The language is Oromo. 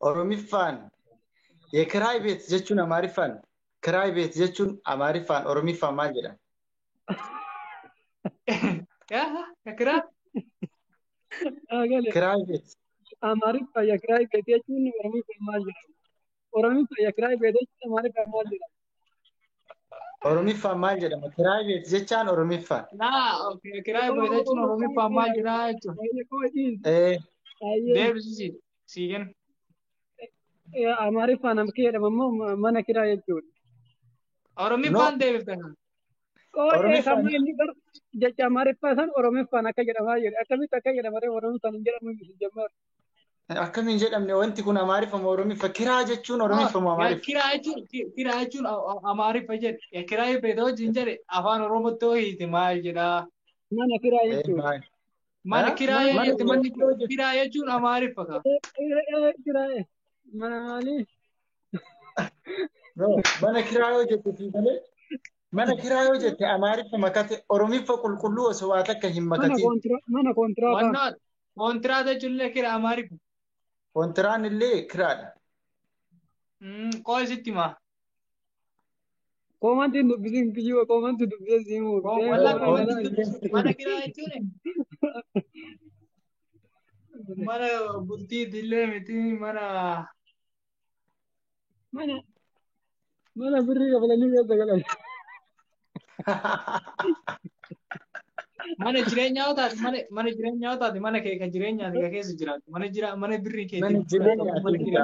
ኦሮሚፋን የክራይ ቤት ጀቹን አማሪፋን ክራይ ቤት ጀቹን አማሪፋን ኦሮሚፋን ማል ጀዳ كرا ክራይ ቤት Amarifa ya kirai bete chun Oromifa maal jira. Oromifa ya kirai bete chun Amarifa maal jira. ኦሮሚፋን ማል ጀዳ ክራይ ቤት ጀቻን ኦሮሚፋን لا اوكي كراي بيدچن رومي فما جرا Aye ko is. eh Aye. ديب سيجن Ya Amarifa nam kiyada mammo mana kirai chun. رومي No. فان ديب تنا Ko Oromifa sama ini bar jacha Amarifa san Oromifa nak jira maal jira. Akami tak jira mare Oromifa jira mun jamar. akkamiin jedhamne wanti kun amaariffama oromifa kiraa jechuun oromiffama amaarifa كراي چون اماري فجر يا كراي بيدو جنجر افان رومو تو هي مال جرا Mana kirai chun. من ها؟ كراي من يتمنى كراي چون اماري فكا Kirai. Mana mali. No, mana kiraayoo jette fi malee mana kiraayoo jette amaariffama kate oromiffa qulqulluu osoo waa takka hin Mana makatiin kontra mana kontra kan. وانا كونتراتا چله كرا اماري kontiraan illee kiraadha. قوي ستي ما Komanti dubbisin kijiwa komanti dubbisin simu. والله والله. mana كراي چونه mana बुद्धि दिले मिति mana Mana beri kepala ni biasa kalau. mana jirenya taati mana jirenya taati mana kee ka jirenya ni ka keessa jiraatu mana birri keetiin Mana jireenyaa Mana fi kira